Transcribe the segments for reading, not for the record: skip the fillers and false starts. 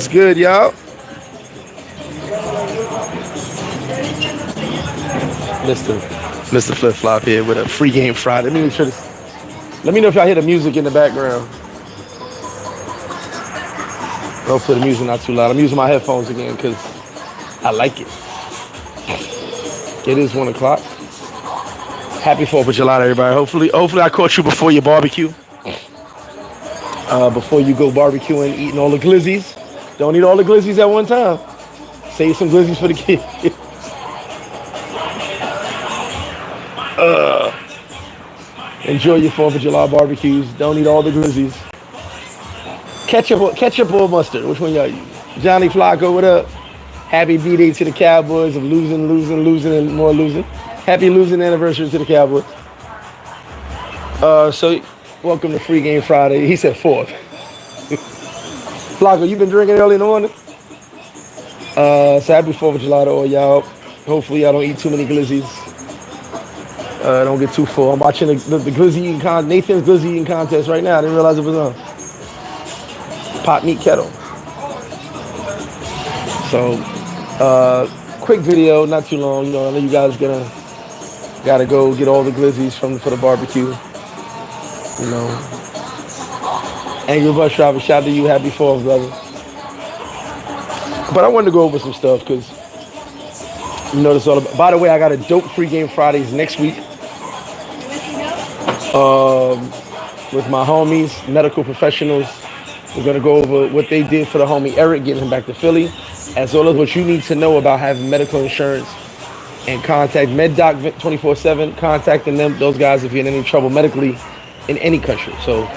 It's good, y'all. Mr. Flip Flop here with a free game Friday. Let me know if y'all hear the music in the background. Hopefully the music not too loud. I'm using my headphones again because I like it. It is 1 o'clock. Happy 4th of July, everybody. Hopefully I caught you before your barbecue. Before you go barbecuing, eating all the glizzies. Don't eat all the glizzies at one time. Save some glizzies for the kids. Enjoy your 4th of July barbecues. Don't eat all the glizzies. Ketchup or mustard? Which one y'all use? Johnny Flacco, what up? Happy B-Day to the Cowboys of losing, and more losing. Happy losing anniversary to the Cowboys. So, welcome to Free Game Friday. He said 4th. Flacco, you been drinking early in the morning? So happy 4th of July to all y'all. Hopefully y'all don't eat too many glizzies. Don't get too full. I'm watching the glizzy eating Nathan's glizzy eating contest right now. I didn't realize it was on. Pot meat kettle. So, quick video, not too long. You know, I know you guys gotta go get all the glizzies for the barbecue. You know, Angry Bus Driver, shout out to you. Happy 4th, brother. But I wanted to go over some stuff because you know this all about. By the way, I got a dope Free Game Fridays next week. With my homies, medical professionals. We're going to go over what they did for the homie Eric, getting him back to Philly, as well as what you need to know about having medical insurance, and contact MedDoc 24/7, contacting them, those guys, if you're in any trouble medically in any country. So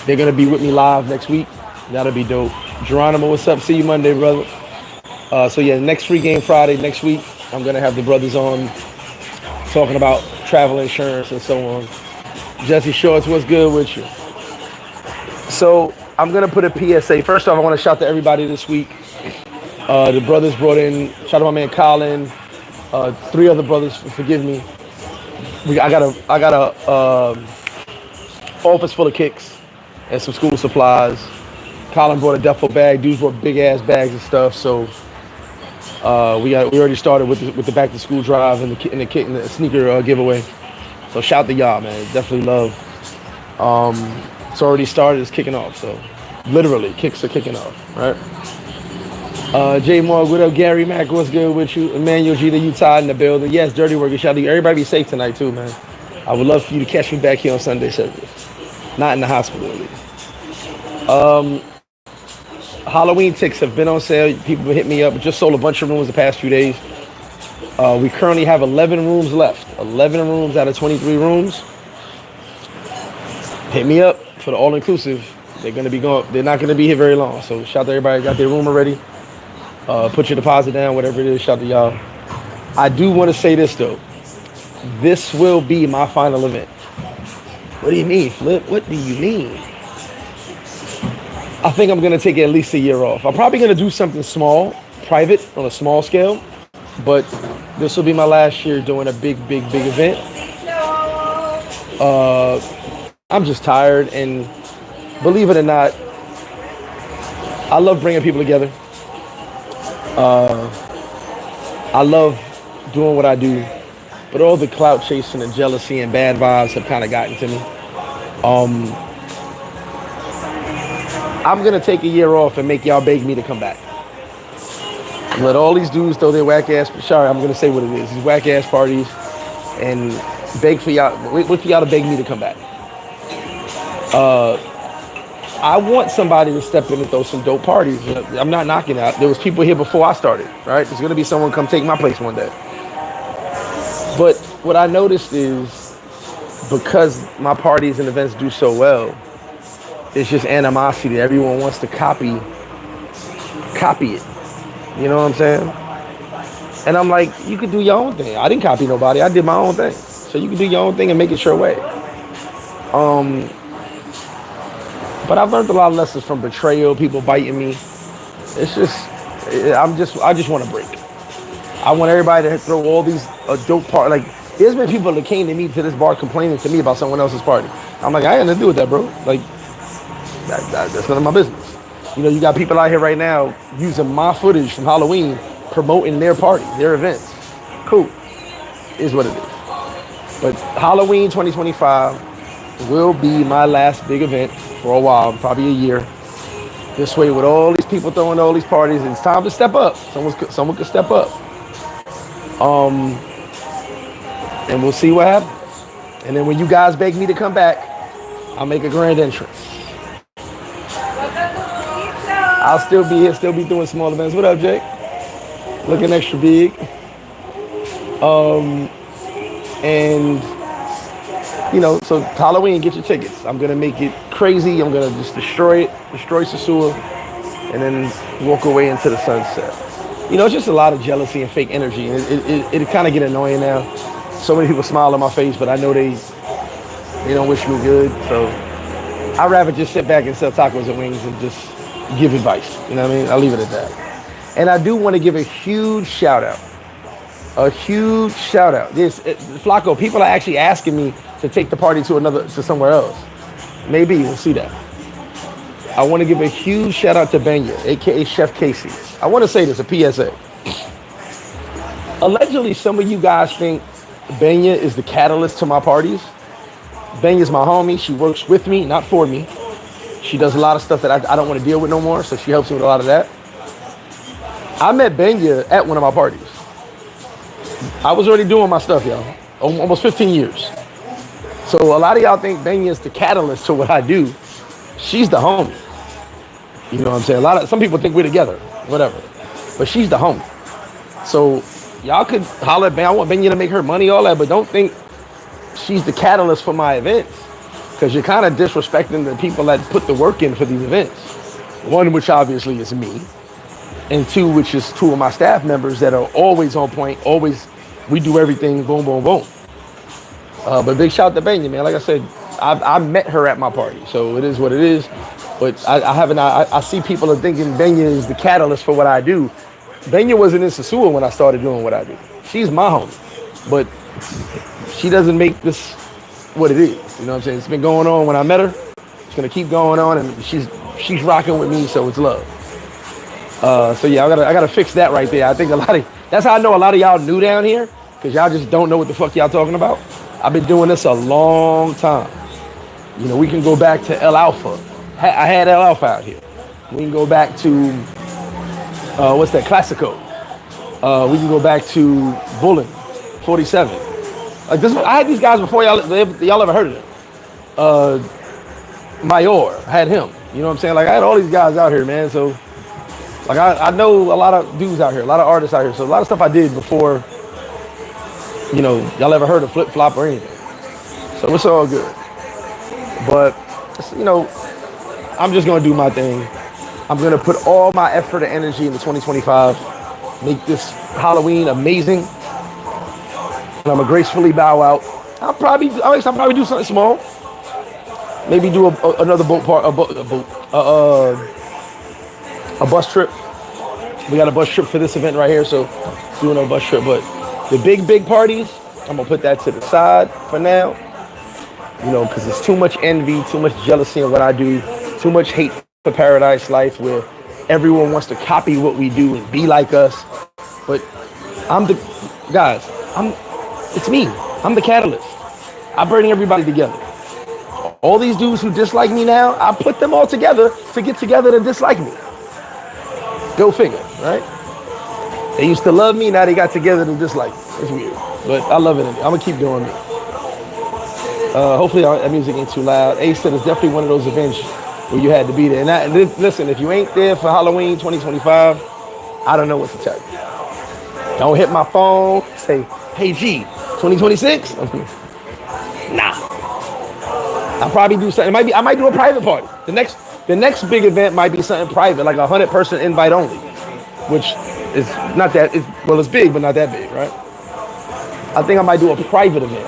they're going to be with me live next week. That'll be dope. Geronimo, what's up? See you Monday, brother. So yeah, next Free Game Friday next week, I'm going to have the brothers on talking about travel insurance and so on. Jesse Shorts, what's good with you? So I'm going to put a PSA. First off, I want to shout to everybody this week. The brothers brought in, shout out to my man Colin, 3 other brothers, forgive me. I got a office full of kicks and some school supplies. Colin brought a duffel bag. Dudes brought big ass bags and stuff. So we already started with the back to school drive and the sneaker giveaway. So shout to y'all, man. Definitely love. It's already started. It's kicking off. So literally, kicks are kicking off, right? J Morg, what up? Gary Mack, what's good with you? Emmanuel G, the Utah in the building. Yes, Dirty Worker, shout out to you. Everybody be safe tonight too, man. I would love for you to catch me back here on Sunday service. Not in the hospital, at least. Halloween tickets have been on sale. People hit me up. Just sold a bunch of rooms the past few days. We currently have 11 rooms left. 11 rooms out of 23 rooms. Hit me up for the all-inclusive. They're not gonna be here very long. So shout out to everybody got their room already. Put your deposit down, whatever it is. Shout out to y'all. I do want to say this though. This will be my final event. What do you mean, Flip? What do you mean? I think I'm gonna take at least a year off. I'm probably gonna do something small, private, on a small scale. But this will be my last year doing a big event. I'm just tired, and believe it or not, I love bringing people together. I love doing what I do, but all the clout chasing and jealousy and bad vibes have kind of gotten to me. I'm gonna take a year off and make y'all beg me to come back. Let all these dudes throw their whack ass. Sorry, I'm gonna say what it is. These whack ass parties, and beg for y'all. Wait for y'all to beg me to come back. I want somebody to step in and throw some dope parties. I'm not knocking out. There was people here before I started, right? There's gonna be someone come take my place one day. But what I noticed is, because my parties and events do so well, it's just animosity. Everyone wants to copy it. You know what I'm saying? And I'm like, you could do your own thing. I didn't copy nobody. I did my own thing. So you can do your own thing and make it your way. But I've learned a lot of lessons from betrayal, people biting me. It's just, I just want to break. I want everybody to throw all these dope parties. Like, there's been people that came to me to this bar complaining to me about someone else's party. I'm like, I ain't nothing to do with that, bro. Like, that's none of my business. You know, you got people out here right now using my footage from Halloween, promoting their party, their events. Cool, is what it is. But Halloween 2025 will be my last big event for a while, probably a year. This way, with all these people throwing all these parties, it's time to step up. Someone could step up. And we'll see what happens. And then when you guys beg me to come back, I'll make a grand entrance. I'll still be here, still be doing small events. What up, Jake? Looking extra big. And you know, so Halloween, get your tickets. I'm gonna make it crazy. I'm gonna just destroy Sosua, and then walk away into the sunset. You know, it's just a lot of jealousy and fake energy. It kind of get annoying now. So many people smile on my face, but I know they don't wish me good. So I'd rather just sit back and sell tacos and wings and just give advice. You know what I mean? I'll leave it at that. And I do want to give a huge shout out. This Flacco, people are actually asking me to take the party to somewhere else. Maybe we'll see that. I want to give a huge shout out to Benya, aka Chef Casey. I want to say this, a PSA. Allegedly, some of you guys think Benya is the catalyst to my parties. Benya's my homie. She works with me, not for me. She does a lot of stuff that I don't want to deal with no more, so she helps me with a lot of that. I met Benya at one of my parties. I was already doing my stuff, y'all. Almost 15 years. So a lot of y'all think Benya is the catalyst to what I do. She's the homie. You know what I'm saying? Some people think we're together, whatever. But she's the homie. So y'all could holler at Benya. I want Benya to make her money, all that, but don't think she's the catalyst for my events. Because you're kind of disrespecting the people that put the work in for these events. One, which obviously is me. And two, which is two of my staff members that are always on point, we do everything, boom, boom, boom. But big shout out to Benya, man. Like I said, I met her at my party, so it is what it is. But I see people are thinking Benya is the catalyst for what I do. Benya wasn't in Sosua when I started doing what I do. She's my homie, but she doesn't make this what it is. You know what I'm saying? It's been going on when I met her. It's gonna keep going on, and she's rocking with me, so it's love. So yeah, I gotta fix that right there. I think that's how I know a lot of y'all new down here, because y'all just don't know what the fuck y'all talking about. I've been doing this a long time. You know, we can go back to El Alfa. I had El Alfa out here. We can go back to what's that, Classico. We can go back to Bullen, 47. Like this, I had these guys before y'all ever heard of them. Mayor, I had him. You know what I'm saying? Like I had all these guys out here, man. So like I know a lot of dudes out here, a lot of artists out here. So a lot of stuff I did before, you know, y'all ever heard of FlipFlop or anything. So it's all good. But, you know, I'm just going to do my thing. I'm going to put all my effort and energy into 2025. Make this Halloween amazing. And I'm going to gracefully bow out. I'll probably do something small. Maybe do another a bus trip. We got a bus trip for this event right here, so doing a bus trip. But the big parties, I'm gonna put that to the side for now. You know, because there's too much envy, too much jealousy in what I do, too much hate for Paradise Life, where everyone wants to copy what we do and be like us. But it's me. I'm the catalyst. I bring everybody together. All these dudes who dislike me now, I put them all together to get together to dislike me. Go figure, right? They used to love me, now they got together to dislike me. It's weird, but I love it. I'm gonna keep doing me. Hopefully that music ain't too loud. Ace said it's definitely one of those events where you had to be there. And listen, if you ain't there for Halloween 2025, I don't know what to tell you. Don't hit my phone, say, hey G, 2026? Nah. I'll probably do something. I might do a private party. The next big event might be something private, like a 100-person invite only, which is not that. It's big, but not that big, right? I think I might do a private event,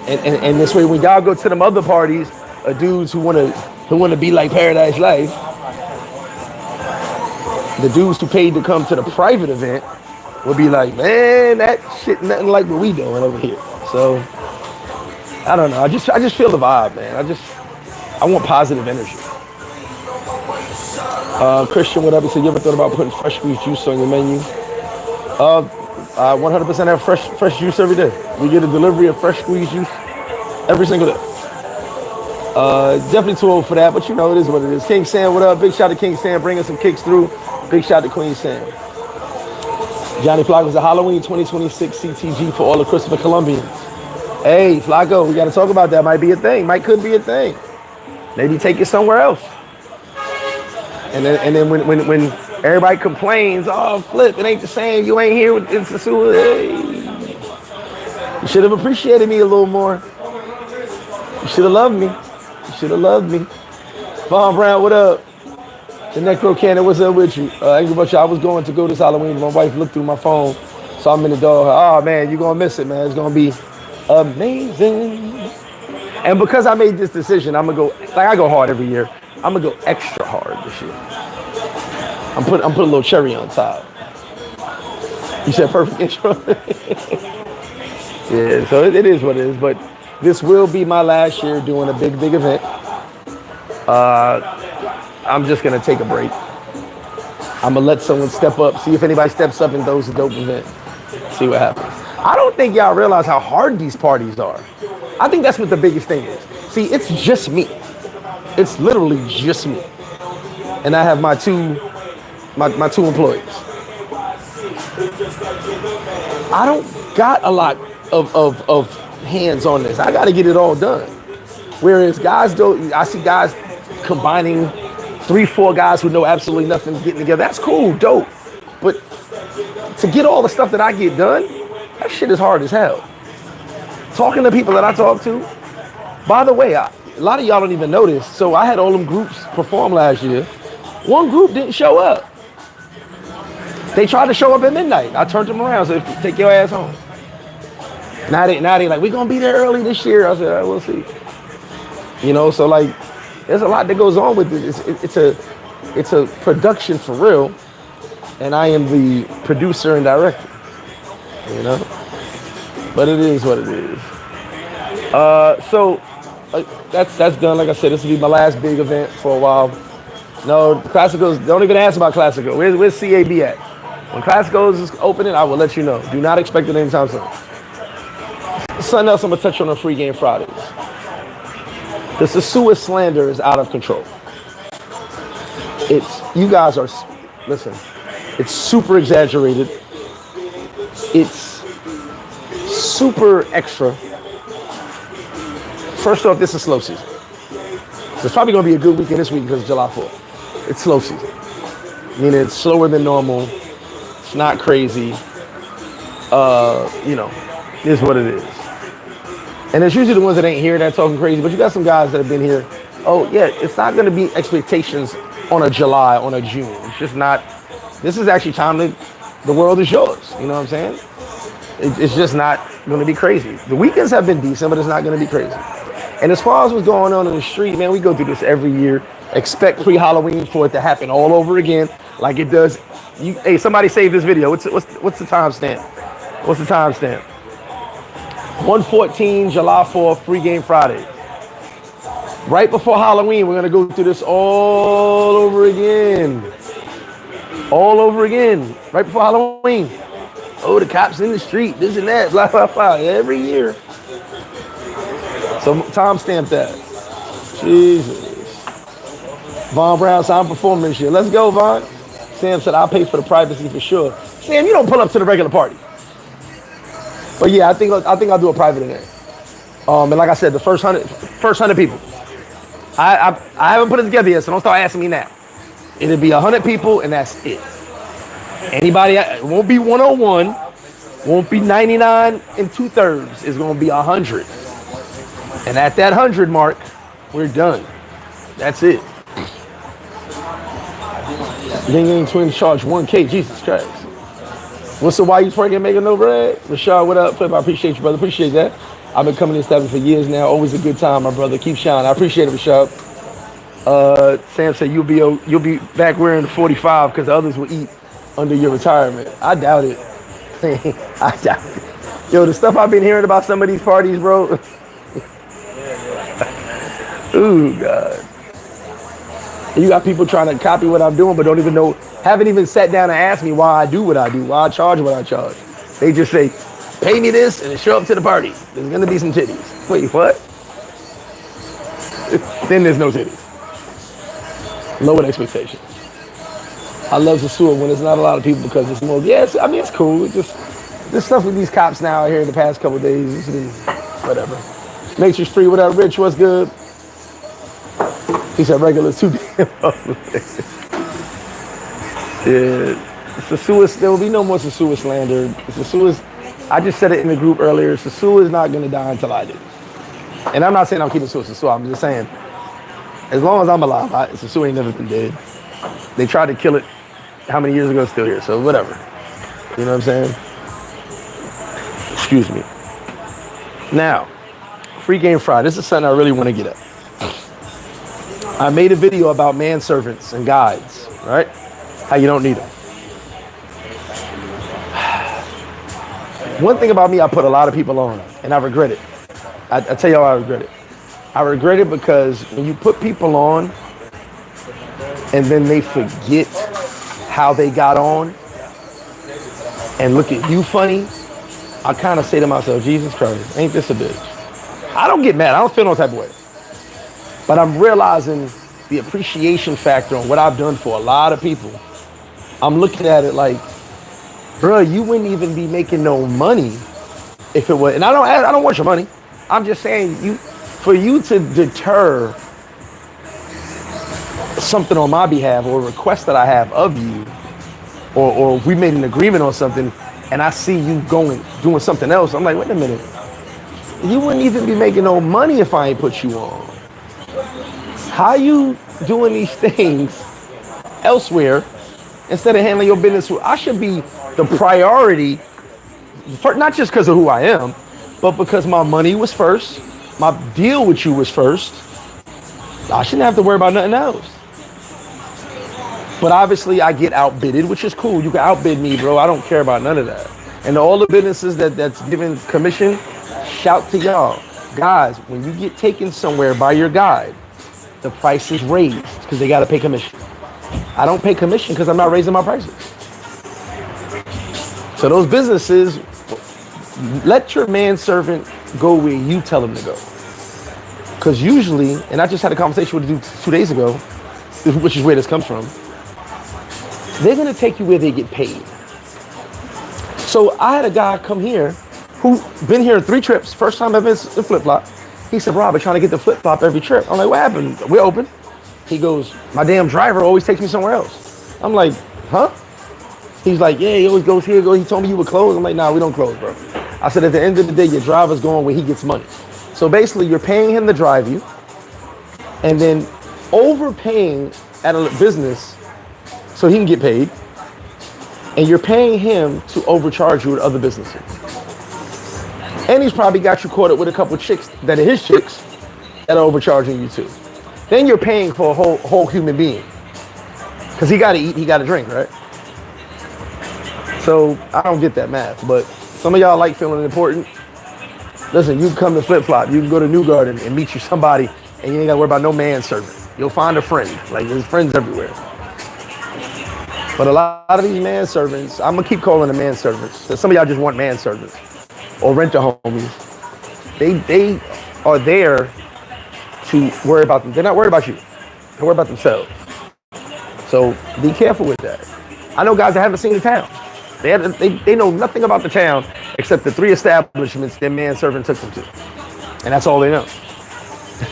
and this way, when y'all go to them other parties, dudes who wanna be like Paradise Life, the dudes who paid to come to the private event will be like, man, that shit nothing like what we doing over here. So I don't know. I just feel the vibe, man. I want positive energy. Christian, what up? He said, you ever thought about putting fresh squeezed juice on your menu? 100% have fresh juice every day. We get a delivery of fresh squeezed juice every single day. Definitely too old for that, but you know, it is what it is. King Sam, what up? Big shout to King Sam, bringing some kicks through. Big shout to Queen Sam. Johnny Flacco was a Halloween 2026 CTG for all the Christopher Colombians. Hey, Flacco, we got to talk about that. Might be a thing. Could be a thing. Maybe take it somewhere else. And then when everybody complains, oh, Flip, it ain't the same. You ain't here in Sosua. Hey, you should have appreciated me a little more. You should have loved me. You should have loved me. Von Brown, what up? The Necro Cannon, what's up with you? Angry Butcher, I was going to go this Halloween. My wife looked through my phone, saw I'm in the dog. Oh, man, you're going to miss it, man. It's going to be amazing. And because I made this decision, I'm going to go, like I go hard every year. I'm going to go extra hard this year. I'm putting a little cherry on top. You said perfect intro? Yeah, so it is what it is. But this will be my last year doing a big event. I'm just going to take a break. I'm going to let someone step up, see if anybody steps up and does a dope event. See what happens. I don't think y'all realize how hard these parties are. I think that's what the biggest thing is. See, it's just me. It's literally just me. And I have my two employees. I don't got a lot of hands on this. I got to get it all done. Whereas guys don't, I see guys combining 3-4 guys who know absolutely nothing getting together. That's cool, dope. But to get all the stuff that I get done, that shit is hard as hell. Talking to people that I talk to, by the way, a lot of y'all don't even know this. So I had all them groups perform last year. One group didn't show up. They tried to show up at midnight. I turned them around, said, take your ass home. Now they like, we're gonna be there early this year. I said, all right, we'll see. You know, so like, there's a lot that goes on with it. It's a production for real, and I am the producer and director. You know, but it is what it is. That's done. Like I said, this will be my last big event for a while. No, Classicals, don't even ask about Classical. Where's CAB at? When Classicals is opening, I will let you know. Do not expect it anytime soon. Something else I'm gonna touch on Free Game Fridays. The Sosua slander is out of control. You guys are, listen, it's super exaggerated. It's super extra. First off, this is slow season. There's probably gonna be a good weekend this week because of July 4th. It's slow season. Meaning it's slower than normal. It's not crazy. You know, it is what it is. And it's usually the ones that ain't here that talking crazy, but you got some guys that have been here. Oh yeah, it's not gonna be expectations on a July, on a June. It's just not, this is actually time to, the world is yours. You know what I'm saying? It's just not gonna be crazy. The weekends have been decent, but it's not gonna be crazy. And as far as what's going on in the street, man, we go through this every year. Expect pre-Halloween for it to happen all over again, like it does. Hey, somebody save this video. What's the timestamp? What's the timestamp? 114 July 4th, Free Game Friday. Right before Halloween, we're gonna go through this all over again. All over again. Right before Halloween. Oh, the cops in the street, this and that, blah, blah, blah. Every year. So timestamp that. Jesus. Von Brown, so I'm performing this year. Let's go, Von. Sam said, I'll pay for the privacy for sure. Sam, you don't pull up to the regular party. But yeah, I think I'll do a private event. And like I said, the first 100 people. I haven't put it together yet, so don't start asking me now. It'll be 100 people, and that's it. Anybody, it won't be 101, won't be 99 2/3. It's gonna be 100. And at that 100 mark, we're done. That's it. Ying Yang Twins charge 1K. Jesus Christ. What's the why you twerking making no bread? Rashad, what up? Flip, I appreciate you, brother. Appreciate that. I've been coming to Stabbing for years now. Always a good time, my brother. Keep shining. I appreciate it, Rashad. Sam said you'll be back wearing the 45 because the others will eat under your retirement. I doubt it. I doubt it. Yo, the stuff I've been hearing about some of these parties, bro. Ooh, God. You got people trying to copy what I'm doing, but don't even know, haven't even sat down and asked me why I do what I do, why I charge what I charge. They just say, pay me this and show up to the party. There's gonna be some titties. Wait, what? Then there's no titties. Lowered expectations. I love Sosua when there's not a lot of people because it's more, yes, I mean, it's cool. It's just, this stuff with these cops now here in the past couple of days, it's been whatever. Nature's free without Rich, what's good? He said regular 2 p.m. Yeah, Sosua, there will be no more Sosua slander. Sosua's, I just said it in the group earlier, Sosua is not gonna die until I do. And I'm not saying I'm keeping Sosua, I'm just saying, as long as I'm alive, Sosua ain't never been dead. They tried to kill it how many years ago, still here, so whatever. You know what I'm saying? Excuse me. Now, Free Game Friday, this is something I really want to get at. I made a video about manservants and guides, right? How you don't need them. One thing about me, I put a lot of people on, and I regret it. I tell y'all I regret it. I regret it because when you put people on, and then they forget how they got on, and look at you funny, I kind of say to myself, Jesus Christ, ain't this a bitch? I don't get mad, I don't feel no type of way. But I'm realizing the appreciation factor on what I've done for a lot of people. I'm looking at it like, bro, you wouldn't even be making no money if it was, and I don't want your money. I'm just saying, for you to deter something on my behalf or a request that I have of you, or we made an agreement on something and I see you doing something else, I'm like, wait a minute. You wouldn't even be making no money if I ain't put you on. How you doing these things elsewhere instead of handling your business? I should be the priority, not just because of who I am, but because my money was first, my deal with you was first. I shouldn't have to worry about nothing else. But obviously I get outbidded, which is cool. You can outbid me, bro. I don't care about none of that. And all the businesses that's giving commission, shout to y'all. Guys, when you get taken somewhere by your guide, the price is raised because they got to pay commission. I don't pay commission because I'm not raising my prices. So those businesses, let your manservant go where you tell him to go. Because usually, and I just had a conversation with a dude 2 days ago, which is where this comes from, they're going to take you where they get paid. So I had a guy come here who been here 3 trips, first time I've been to flip-flop. He said, Rob, I'm trying to get the flip-flop every trip. I'm like, what happened? We're open. He goes, my damn driver always takes me somewhere else. I'm like, huh? He's like, yeah, he always goes here. He told me you would close. I'm like, nah, we don't close, bro. I said, at the end of the day, your driver's going where he gets money. So basically, you're paying him to drive you and then overpaying at a business so he can get paid. And you're paying him to overcharge you at other businesses. And he's probably got you caught up with a couple chicks that are his chicks that are overcharging you too. Then you're paying for a whole human being. Because he got to eat, he got to drink, right? So I don't get that math. But some of y'all like feeling important. Listen, you can come to flip-flop. You can go to New Garden and meet you somebody and you ain't got to worry about no manservant. You'll find a friend. Like, there's friends everywhere. But a lot of these manservants, I'm going to keep calling them manservants. Some of y'all just want manservants or rent-a-homies. They are there to worry about them. They're not worried about you. They worry about themselves. So be careful with that. I know guys that haven't seen the town. They know nothing about the town except the 3 establishments their manservant took them to. And that's all they know.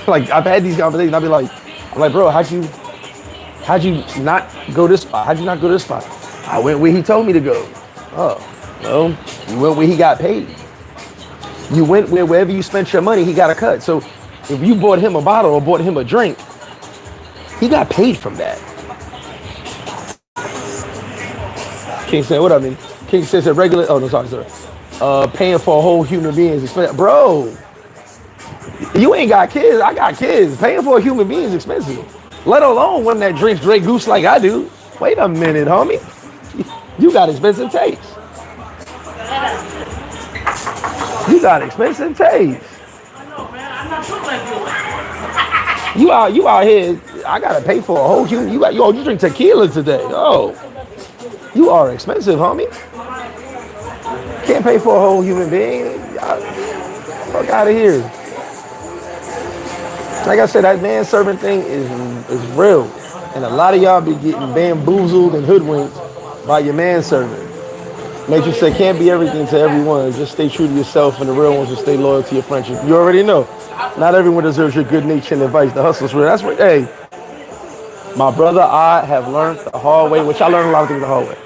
Like, I've had these conversations, I'm like, bro, how'd you not go this spot? How'd you not go this spot? I went where he told me to go. Oh, well, you went where he got paid. You went wherever you spent your money, he got a cut. So if you bought him a bottle or bought him a drink, he got paid from that. King said, what I mean? King says a regular, oh no, sorry. Paying for a whole human being is expensive. Bro, you ain't got kids, I got kids. Paying for a human being is expensive. Let alone one that drinks Grey Goose like I do. Wait a minute, homie. You got expensive taste. You got expensive taste. You out here. I gotta pay for a whole human. You drink tequila today. Oh, you are expensive, homie. Can't pay for a whole human being. Fuck out of here. Like I said, that man-servant thing is real. And a lot of y'all be getting bamboozled and hoodwinked by your manservant. Make you say, can't be everything to everyone. Just stay true to yourself, and the real ones will stay loyal to your friendship. You already know. Not everyone deserves your good nature and advice. The hustle's real. That's what, hey, my brother, I have learned the hard way, which I learned a lot of things the hard way.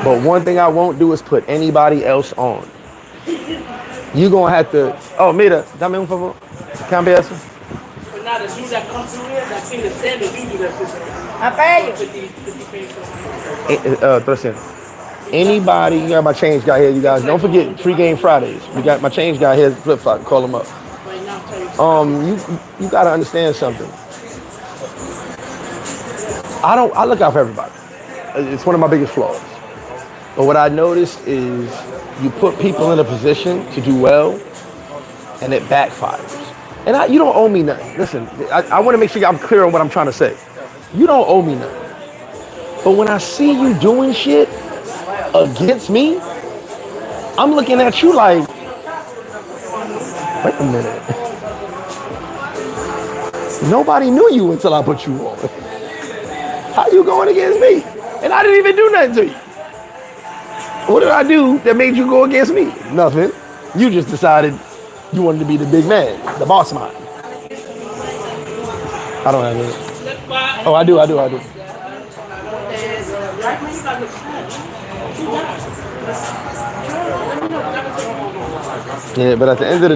But one thing I won't do is put anybody else on. You gonna have to, oh, mira, dame un favor. Cambia eso. But now the dude that comes through here, that thing that's standing, you do that 50 300. Anybody, you got my change guy here, you guys. Don't forget Free Game Fridays. We got my change guy here, FlipFlop. Call him up. You gotta understand something. I look out for everybody. It's one of my biggest flaws. But what I noticed is you put people in a position to do well, and it backfires. And you don't owe me nothing. Listen, I want to make sure I'm clear on what I'm trying to say. You don't owe me nothing. But when I see you doing shit against me, I'm looking at you like, wait a minute. Nobody knew you until I put you on. How you going against me? And I didn't even do nothing to you. What did I do that made you go against me? Nothing. You just decided you wanted to be the big man, the boss man. I don't have it. Oh, I do. Yeah, but at the end of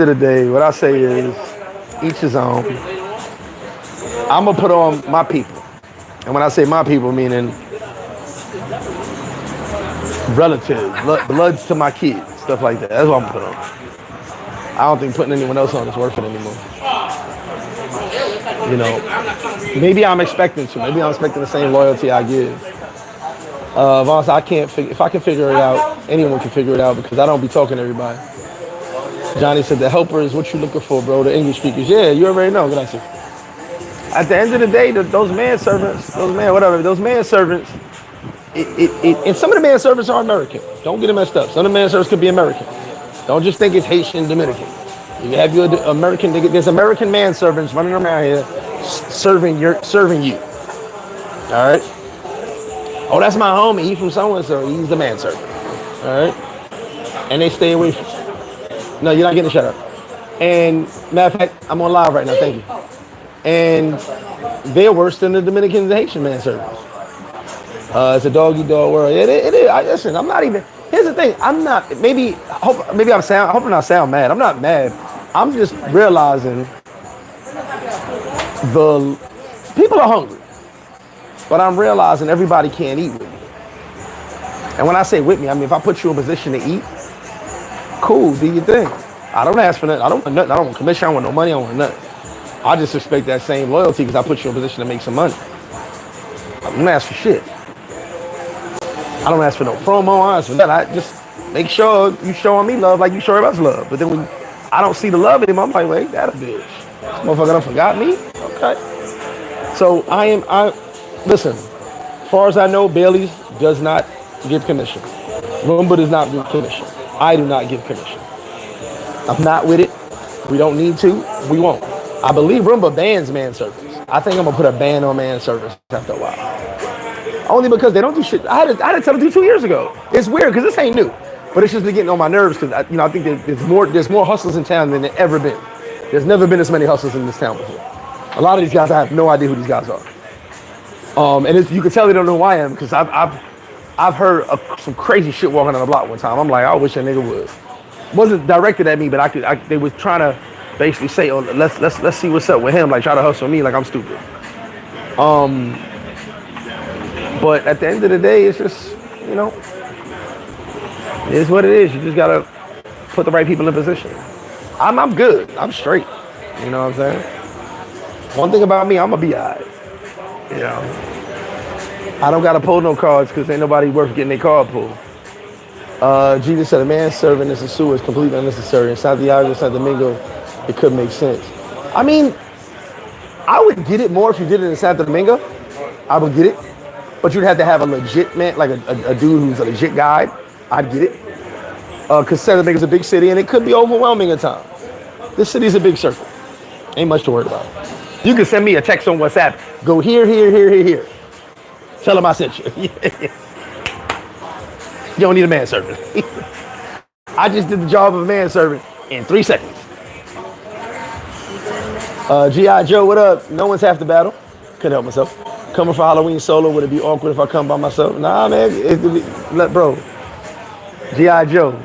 the day, what I say is each his own. I'm gonna put on my people. And when I say my people, meaning relatives, bloods to my kids, stuff like that. That's what I'm gonna put on. I don't think putting anyone else on is worth it anymore. You know, maybe I'm expecting to. Maybe I'm expecting the same loyalty I give. Honestly, if I can figure it out, anyone can figure it out because I don't be talking to everybody. Johnny said the helper is what you looking for, bro. The English speakers. Yeah, you already know. Good answer. At the end of the day, those manservants, and some of the manservants are American. Don't get it messed up. Some of the manservants could be American. Don't just think it's Haitian, Dominican. You have your American. There's American manservants running around here serving you. All right. Oh, that's my homie. He's from so and so. He's the manservant. All right. And they stay away from. No, you're not getting a shout out. And matter of fact, I'm on live right now. Thank you. And they're worse than the Dominican and the Haitian manservants. It's a dog eat dog world. It is. Listen, I'm not even. Here's the thing. I'm not. I hope I don't sound mad. I'm not mad. I'm just realizing the people are hungry, but I'm realizing everybody can't eat with me. And when I say with me, I mean if I put you in a position to eat, cool, do your thing. I don't ask for nothing. I don't want nothing. I don't want commission. I don't want no money. I don't want nothing. I just expect that same loyalty because I put you in a position to make some money. I don't ask for shit. I don't ask for no promo. I ask for nothing. I just make sure you showing me love like you show everybody else love. But then when I don't see the love anymore, I'm like, wait, that a bitch. This motherfucker done forgot me? Okay. So listen, as far as I know, Bailey's does not give commission. Roomba does not give commission. I do not give commission. I'm not with it. We don't need to. We won't. I believe Roomba bans manservants. I think I'm going to put a ban on manservants after a while. Only because they don't do shit. I had to tell them to 2 years ago. It's weird because this ain't new. But it's just been getting on my nerves because I think there's more hustlers in town than there ever been. There's never been this many hustlers in this town before. A lot of these guys, I have no idea who these guys are. And you can tell they don't know who I am because I've heard some crazy shit walking on the block one time. I'm like, I wish a nigga would. It wasn't directed at me, but they was trying to basically say, oh, let's see what's up with him, like try to hustle me like I'm stupid. But at the end of the day, it's just, it is what it is. You just gotta put the right people in position. I'm good. I'm straight. You know what I'm saying? One thing about me, I'm gonna be alright. I don't gotta pull no cards because ain't nobody worth getting their card pulled. Jesus said a man serving as a Sosua is completely unnecessary. In Santiago, Santo Domingo, it could make sense. I mean, I would get it more if you did it in Santo Domingo. I would get it. But you'd have to have a legit man, like a dude who's a legit guide. I'd get it. Because Santo Domingo's a big city and it could be overwhelming at times. This city's a big circle. Ain't much to worry about. You can send me a text on WhatsApp. Go here, here, here, here, here. Tell them I sent you. You don't need a manservant. I just did the job of a manservant in 3 seconds. G.I. Joe, what up? No one's half the battle. Couldn't help myself. Coming for Halloween solo, would it be awkward if I come by myself? Nah, man. Bro. G.I. Joe,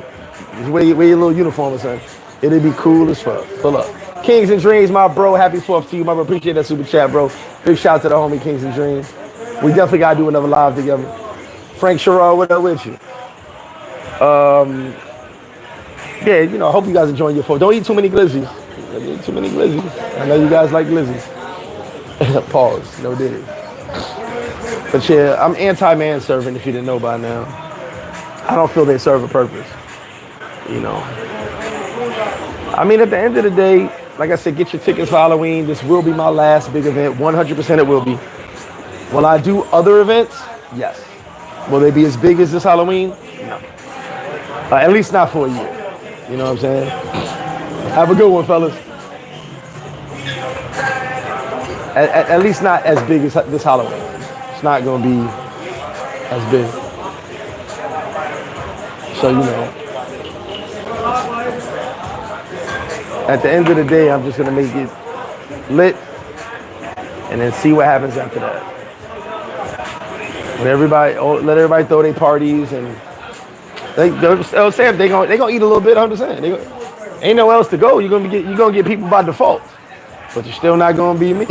just wear your little uniform or something. It'd be cool as fuck. Pull up. Kings and Dreams, my bro. Happy 4th to you, my bro. Appreciate that super chat, bro. Big shout out to the homie Kings and Dreams. We definitely got to do another live together. Frank Sherrod, what up with you? Yeah, you know, I hope you guys enjoying your 4th. Don't eat too many glizzies. Don't eat too many glizzies. I know you guys like glizzies. Pause. No diddy. But yeah, I'm anti-manservant if you didn't know by now. I don't feel they serve a purpose. You know. I mean, at the end of the day, like I said, get your tickets for Halloween. This will be my last big event. 100% it will be. Will I do other events? Yes. Will they be as big as this Halloween? No. At least not for a year. You know what I'm saying? Have a good one, fellas. At least not as big as this Halloween. It's not going to be as big. So, you know. At the end of the day, I'm just going to make it lit and then see what happens after that. Let everybody throw their parties and Sam, they gonna eat a little bit. I'm just saying, ain't no else to go. You're gonna get people by default, but you're still not gonna be me.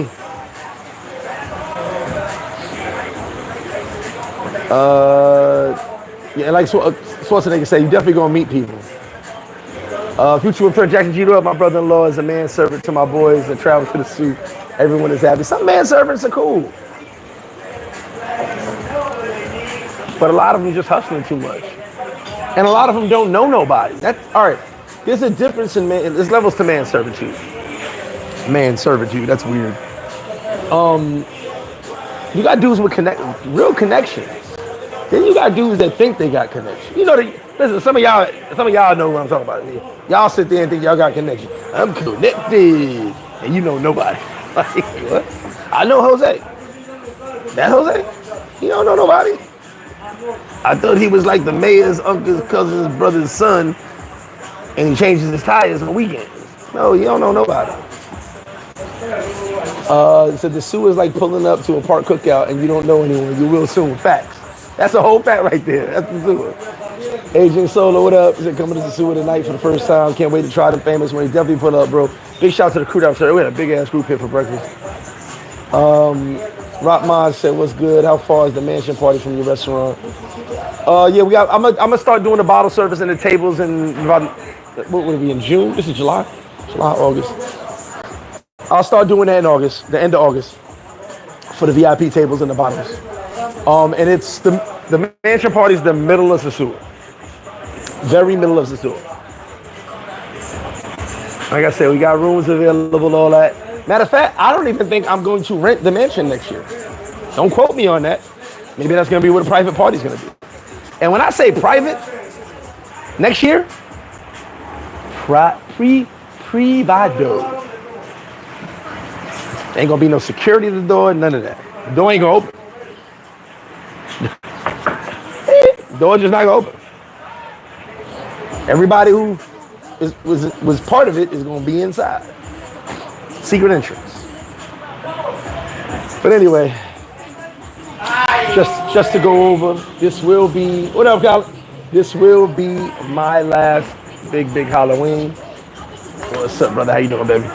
Yeah, like Schwarzenegger said, you definitely gonna meet people. Future friend Jackson G. My brother-in-law is a manservant to my boys that travel to the suit. Everyone is happy. Some manservants are cool, but a lot of them just hustling too much. And a lot of them don't know nobody. All right, there's a difference in there's levels to manservitude. Manservitude, that's weird. You got dudes with real connections. Then you got dudes that think they got connections. You know, listen, some of y'all know what I'm talking about. Y'all sit there and think y'all got connection. I'm connected, and you know nobody. Like, what? I know Jose. That Jose? He don't know nobody. I thought he was like the mayor's uncle's cousin's brother's son, and he changes his tires on weekends. No, you don't know nobody. So the Sue is like pulling up to a park cookout, and you don't know anyone. You will soon. Facts. That's a whole fact right there. That's the Sue. Agent Solo, what up? Is it coming to the Sue tonight for the first time? Can't wait to try the famous one. He definitely put up, bro. Big shout out to the crew downstairs. We had a big ass group here for breakfast. Rockmon said, "What's good? How far is the mansion party from your restaurant?" Yeah, I'm gonna start doing the bottle service and the tables in about, what would it be, in June? This is July, August. I'll start doing that in August, the end of August, for the VIP tables and the bottles. And it's the mansion party is the middle of Sosua, very middle of Sosua. Like I said, we got rooms available, all that. Matter of fact, I don't even think I'm going to rent the mansion next year. Don't quote me on that. Maybe that's going to be what a private party's going to be. And when I say private, next year, privado. Ain't going to be no security at the door, none of that. The door ain't going to open. The door just not going to open. Everybody who was part of it is going to be inside. Secret entrance. But anyway, just to go over, this will be, what up, Colin? This will be my last big Halloween. What's up, brother? How you doing, baby?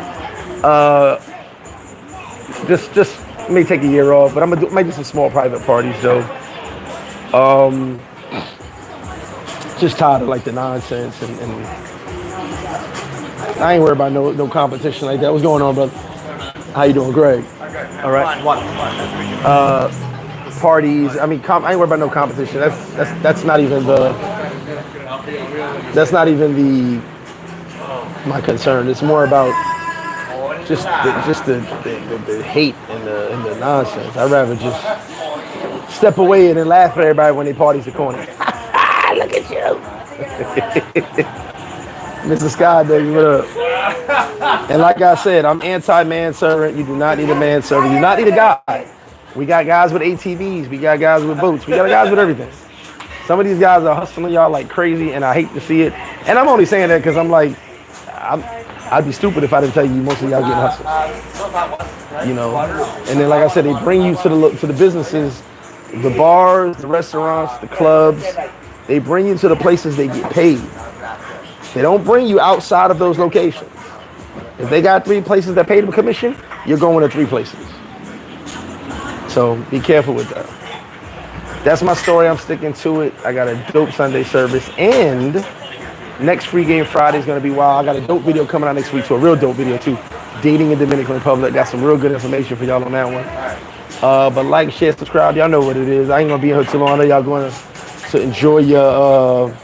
Just may take a year off, but might do some small private parties though. Just tired of like the nonsense and I ain't worried about no competition like that. What's going on, brother? How you doing, Greg? All right. Parties. I mean, I ain't worried about no competition. That's not even the my concern. It's more about just the hate and the nonsense. I'd rather just step away and then laugh at everybody when they party's the corner. Look at you. Mr. Sky, baby, what up? And like I said, I'm anti-manservant. You do not need a manservant. You do not need a guy. We got guys with ATVs. We got guys with boats. We got guys with everything. Some of these guys are hustling y'all like crazy, and I hate to see it. And I'm only saying that because I'm like, I'd be stupid if I didn't tell you most of y'all getting hustled. You know, and then like I said, they bring you to the businesses, the bars, the restaurants, the clubs. They bring you to the places they get paid. They don't bring you outside of those locations. If they got 3 places that pay them commission, you're going to 3 places. So be careful with that. That's my story. I'm sticking to it. I got a dope Sunday service, and next Free Game Friday is going to be wild. I got a dope video coming out next week, so a real dope video too. Dating in Dominican Republic. Got some real good information for y'all on that one. But like, share, subscribe. Y'all know what it is. I ain't gonna be here too long. I know y'all going to enjoy your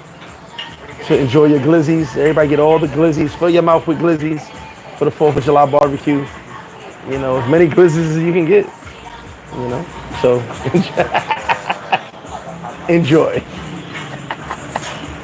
glizzies. Everybody get all the glizzies. Fill your mouth with glizzies for the 4th of July barbecue. You know, as many glizzies as you can get. You know, so enjoy.